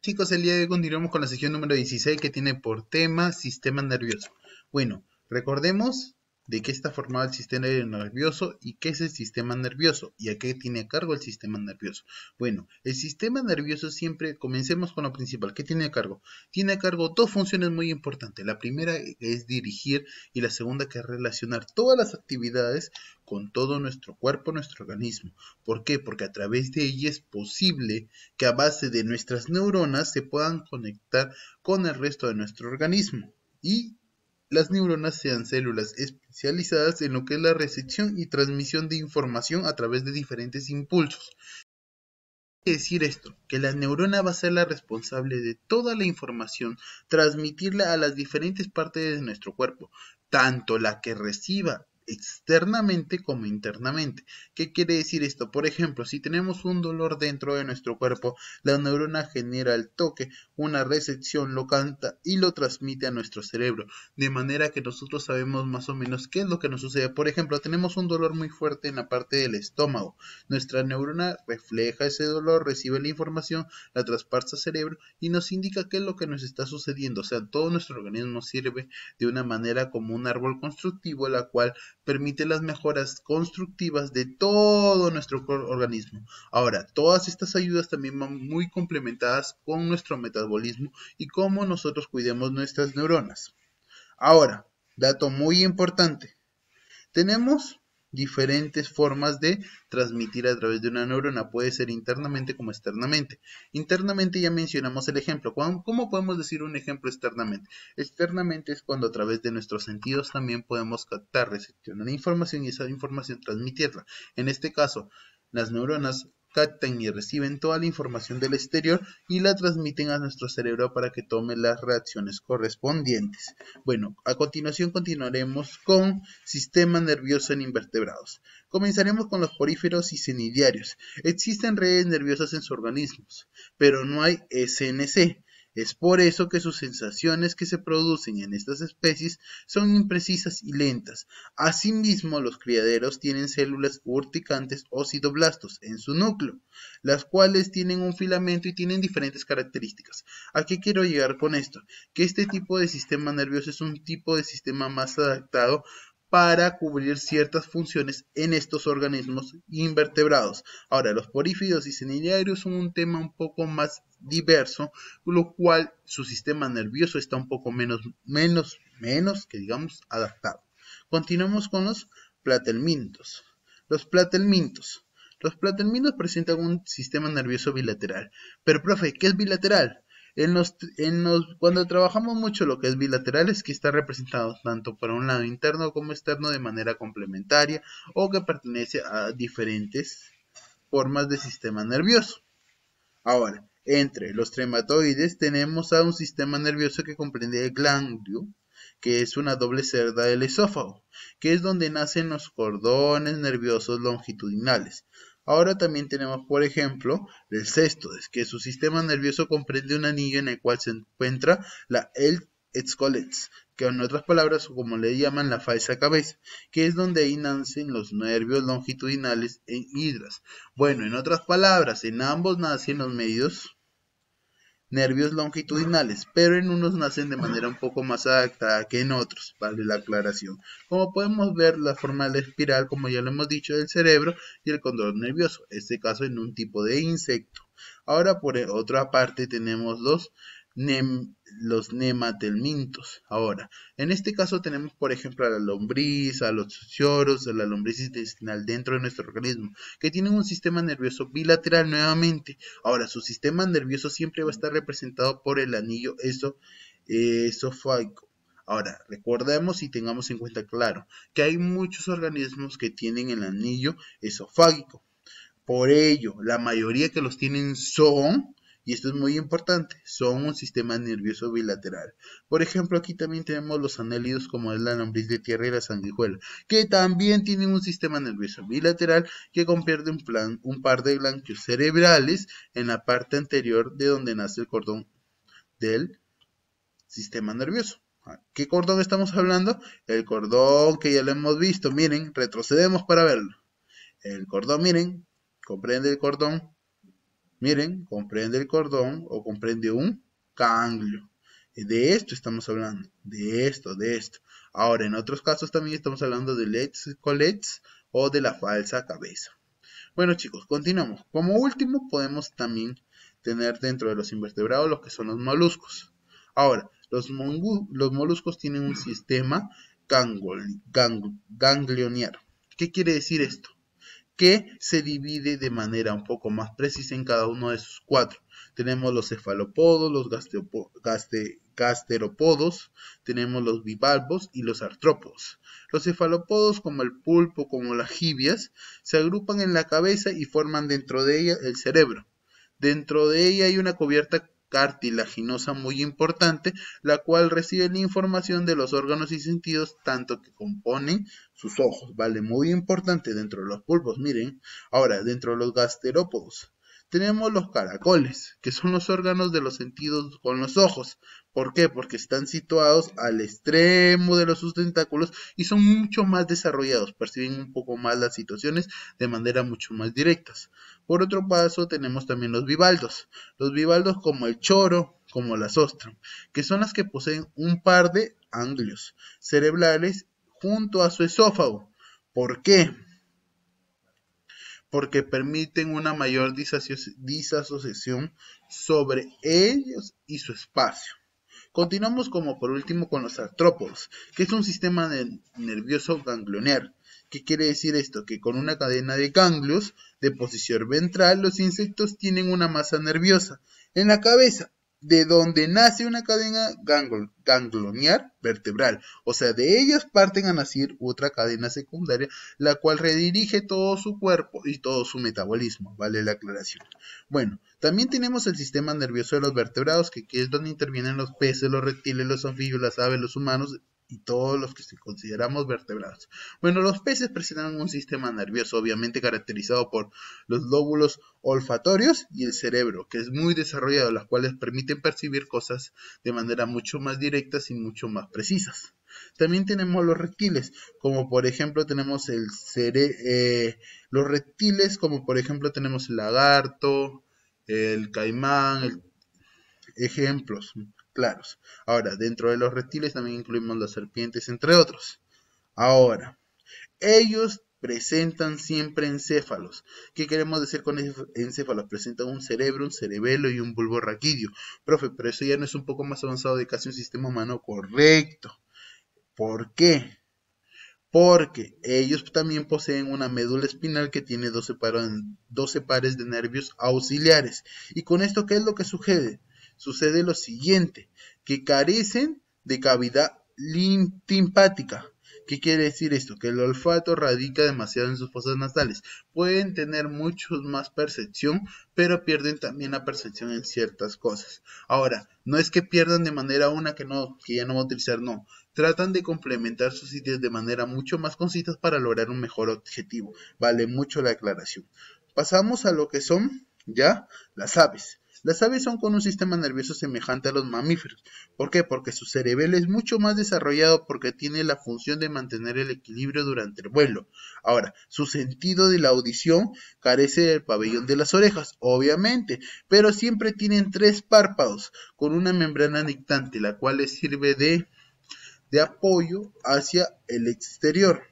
Chicos, el día de hoy continuamos con la sección número 16 que tiene por tema sistema nervioso. Bueno, recordemos de qué está formado el sistema nervioso y qué es el sistema nervioso y a qué tiene a cargo el sistema nervioso. Bueno, el sistema nervioso siempre, comencemos con lo principal. ¿Qué tiene a cargo? Tiene a cargo dos funciones muy importantes. La primera es dirigir y la segunda que es relacionar todas las actividades con todo nuestro cuerpo, nuestro organismo. ¿Por qué? Porque a través de ella es posible que a base de nuestras neuronas se puedan conectar con el resto de nuestro organismo y las neuronas sean células especializadas en lo que es la recepción y transmisión de información a través de diferentes impulsos. ¿Qué quiere decir esto? Que la neurona va a ser la responsable de toda la información, transmitirla a las diferentes partes de nuestro cuerpo, tanto la que reciba externamente como internamente. ¿Qué quiere decir esto? Por ejemplo, si tenemos un dolor dentro de nuestro cuerpo, la neurona genera el toque, una recepción, lo capta y lo transmite a nuestro cerebro, de manera que nosotros sabemos más o menos qué es lo que nos sucede. Por ejemplo, tenemos un dolor muy fuerte en la parte del estómago. Nuestra neurona refleja ese dolor, recibe la información, la traspasa al cerebro y nos indica qué es lo que nos está sucediendo. O sea, todo nuestro organismo sirve de una manera como un árbol constructivo, la cual permite las mejoras constructivas de todo nuestro organismo. Ahora, todas estas ayudas también van muy complementadas con nuestro metabolismo y cómo nosotros cuidemos nuestras neuronas. Ahora, dato muy importante. Tenemos diferentes formas de transmitir a través de una neurona, puede ser internamente como externamente. Internamente ya mencionamos el ejemplo. ¿Cómo podemos decir un ejemplo externamente? Externamente es cuando a través de nuestros sentidos también podemos captar, recepcionar información y esa información transmitirla. En este caso, las neuronas captan y reciben toda la información del exterior y la transmiten a nuestro cerebro para que tome las reacciones correspondientes. Bueno, a continuación continuaremos con sistema nervioso en invertebrados. Comenzaremos con los poríferos y cnidiarios. Existen redes nerviosas en sus organismos, pero no hay SNC. Es por eso que sus sensaciones que se producen en estas especies son imprecisas y lentas. Asimismo, los criaderos tienen células urticantes o citoblastos en su núcleo, las cuales tienen un filamento y tienen diferentes características. ¿A qué quiero llegar con esto? Que este tipo de sistema nervioso es un tipo de sistema más adaptado para cubrir ciertas funciones en estos organismos invertebrados. Ahora, los porífidos y cnidiarios son un tema un poco más diverso, lo cual su sistema nervioso está un poco menos que digamos adaptado. Continuamos con los platelmintos. Los platelmintos. Los platelmintos presentan un sistema nervioso bilateral. Pero, profe, ¿qué es bilateral? Cuando trabajamos mucho lo que es bilateral es que está representado tanto por un lado interno como externo de manera complementaria o que pertenece a diferentes formas de sistema nervioso. Ahora, entre los trematoides tenemos a un sistema nervioso que comprende el ganglio, que es una doble cerda del esófago, que es donde nacen los cordones nerviosos longitudinales. Ahora también tenemos, por ejemplo, el cestodes, que su sistema nervioso comprende un anillo en el cual se encuentra el scolets, que en otras palabras, como le llaman la falsa cabeza, que es donde ahí nacen los nervios longitudinales en hidras. Bueno, en otras palabras, en ambos nacen los medios nervios longitudinales, pero en unos nacen de manera un poco más adaptada que en otros, vale la aclaración. Como podemos ver, la forma de la espiral, como ya lo hemos dicho, del cerebro y el cordón nervioso, en este caso en un tipo de insecto. Ahora, por otra parte, tenemos los nematelmintos. Ahora, en este caso tenemos, por ejemplo, a la lombriz, a los choros, a la lombriz intestinal dentro de nuestro organismo, que tienen un sistema nervioso bilateral nuevamente. Ahora, su sistema nervioso siempre va a estar representado por el anillo esofágico. Ahora, recordemos y tengamos en cuenta claro que hay muchos organismos que tienen el anillo esofágico. Por ello, la mayoría que los tienen son, y esto es muy importante, son un sistema nervioso bilateral. Por ejemplo, aquí también tenemos los anélidos como es la lombriz de tierra y la sanguijuela, que también tienen un sistema nervioso bilateral que comprende un par de ganglios cerebrales en la parte anterior de donde nace el cordón del sistema nervioso. ¿Qué cordón estamos hablando? El cordón que ya lo hemos visto. Miren, retrocedemos para verlo. El cordón, miren, comprende el cordón Miren, comprende el cordón o comprende un ganglio. De esto estamos hablando, de esto. Ahora, en otros casos también estamos hablando de lets colets o de la falsa cabeza. Bueno, chicos, continuamos. Como último, podemos también tener dentro de los invertebrados lo que son los moluscos. Ahora, los moluscos tienen un sistema ganglionar. ¿Qué quiere decir esto? Que se divide de manera un poco más precisa en cada uno de sus cuatro. Tenemos los cefalópodos, los gasterópodos, tenemos los bivalvos y los artrópodos. Los cefalópodos, como el pulpo, como las jibias, se agrupan en la cabeza y forman dentro de ella el cerebro. Dentro de ella hay una cubierta cartilaginosa muy importante, la cual recibe la información de los órganos y sentidos tanto que componen sus ojos, ¿vale? Muy importante dentro de los pulpos, miren. Ahora, dentro de los gasterópodos, tenemos los caracoles, que son los órganos de los sentidos con los ojos. ¿Por qué? Porque están situados al extremo de los sus tentáculos y son mucho más desarrollados, perciben un poco más las situaciones de manera mucho más directas. Por otro paso, tenemos también los bivaldos como el choro, como las ostras, que son las que poseen un par de ganglios cerebrales junto a su esófago. ¿Por qué? Porque permiten una mayor disasociación sobre ellos y su espacio. Continuamos como por último con los artrópodos, que es un sistema nervioso ganglionar. ¿Qué quiere decir esto? Que con una cadena de ganglios de posición ventral, los insectos tienen una masa nerviosa en la cabeza, de donde nace una cadena ganglionar vertebral. O sea, de ellas parten a nacer otra cadena secundaria, la cual redirige todo su cuerpo y todo su metabolismo. Vale la aclaración. Bueno, también tenemos el sistema nervioso de los vertebrados, que aquí es donde intervienen los peces, los reptiles, los anfibios, las aves, los humanos y todos los que consideramos vertebrados. Bueno, los peces presentan un sistema nervioso obviamente caracterizado por los lóbulos olfatorios y el cerebro, que es muy desarrollado, las cuales permiten percibir cosas de manera mucho más directas y mucho más precisas. También tenemos los reptiles, como por ejemplo tenemos los reptiles, como por ejemplo tenemos el lagarto, el caimán, ejemplos claros. Ahora, dentro de los reptiles también incluimos las serpientes, entre otros. Ahora, ellos presentan siempre encéfalos. ¿Qué queremos decir con encéfalos? Presentan un cerebro, un cerebelo y un bulbo raquídeo. Profe, pero eso ya no es un poco más avanzado de casi un sistema humano. Correcto. ¿Por qué? Porque ellos también poseen una médula espinal que tiene 12 pares de nervios auxiliares. ¿Y con esto qué es lo que sucede? Sucede lo siguiente, que carecen de cavidad simpática. ¿Qué quiere decir esto? Que el olfato radica demasiado en sus fosas nasales. Pueden tener mucho más percepción, pero pierden también la percepción en ciertas cosas. Ahora, no es que pierdan de manera una que ya no va a utilizar, no. Tratan de complementar sus ideas de manera mucho más concisa para lograr un mejor objetivo. Vale mucho la aclaración. Pasamos a lo que son ya las aves. Las aves son con un sistema nervioso semejante a los mamíferos. ¿Por qué? Porque su cerebelo es mucho más desarrollado porque tiene la función de mantener el equilibrio durante el vuelo. Ahora, su sentido de la audición carece del pabellón de las orejas, obviamente, pero siempre tienen 3 párpados con una membrana dictante, la cual les sirve de apoyo hacia el exterior.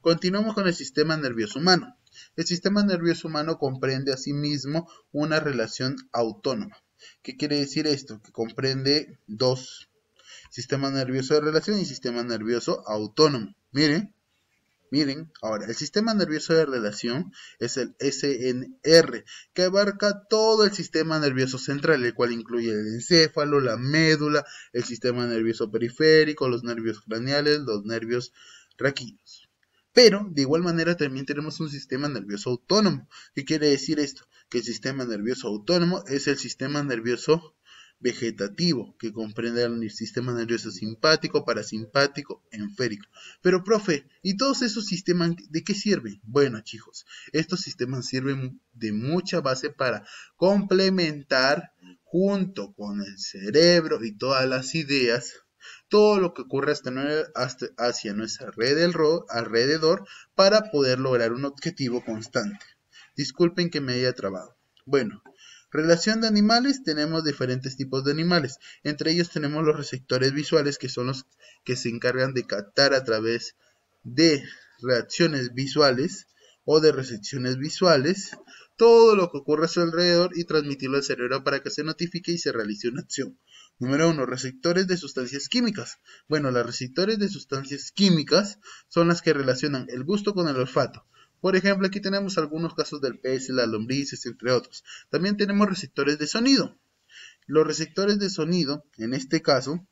Continuamos con el sistema nervioso humano. El sistema nervioso humano comprende asimismo una relación autónoma. ¿Qué quiere decir esto? Que comprende dos: sistema nervioso de relación y sistema nervioso autónomo. Miren, ahora, el sistema nervioso de relación es el SNR, que abarca todo el sistema nervioso central, el cual incluye el encéfalo, la médula, el sistema nervioso periférico, los nervios craneales, los nervios raquídeos. Pero, de igual manera, también tenemos un sistema nervioso autónomo. ¿Qué quiere decir esto? Que el sistema nervioso autónomo es el sistema nervioso vegetativo, que comprende el sistema nervioso simpático, parasimpático, enférico. Pero, profe, ¿y todos esos sistemas de qué sirven? Bueno, chicos, estos sistemas sirven de mucha base para complementar, junto con el cerebro y todas las ideas, todo lo que ocurre hacia nuestro alrededor para poder lograr un objetivo constante. Disculpen que me haya trabado. Bueno, Relación de animales, tenemos diferentes tipos de animales. Entre ellos tenemos los receptores visuales, que son los que se encargan de captar a través de reacciones visuales o de recepciones visuales todo lo que ocurre a su alrededor y transmitirlo al cerebro para que se notifique y se realice una acción. Número 1. Receptores de sustancias químicas. Bueno, los receptores de sustancias químicas son las que relacionan el gusto con el olfato. Por ejemplo, aquí tenemos algunos casos del pez, las lombrices, entre otros. También tenemos receptores de sonido. Los receptores de sonido, en este caso,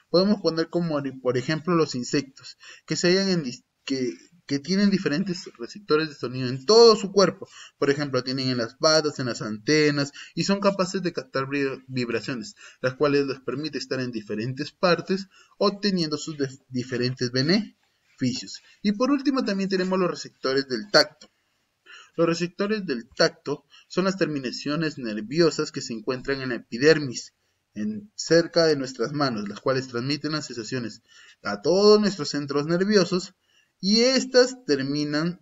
podemos poner como, por ejemplo, los insectos, que tienen diferentes receptores de sonido en todo su cuerpo. Por ejemplo, tienen en las patas, en las antenas, y son capaces de captar vibraciones, las cuales les permite estar en diferentes partes, obteniendo sus diferentes beneficios. Y por último también tenemos los receptores del tacto. Los receptores del tacto son las terminaciones nerviosas que se encuentran en la epidermis, cerca de nuestras manos, las cuales transmiten las sensaciones a todos nuestros centros nerviosos y estas terminan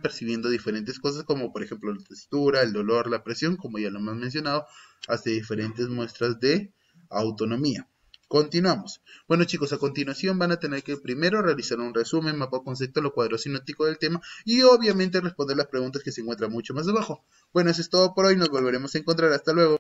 percibiendo diferentes cosas, como por ejemplo la textura, el dolor, la presión, como ya lo hemos mencionado, hasta diferentes muestras de autonomía. Continuamos. Bueno, chicos, a continuación van a tener que primero realizar un resumen, mapa concepto, lo cuadro sinóptico del tema y obviamente responder las preguntas que se encuentran mucho más abajo. Bueno, eso es todo por hoy, nos volveremos a encontrar, hasta luego.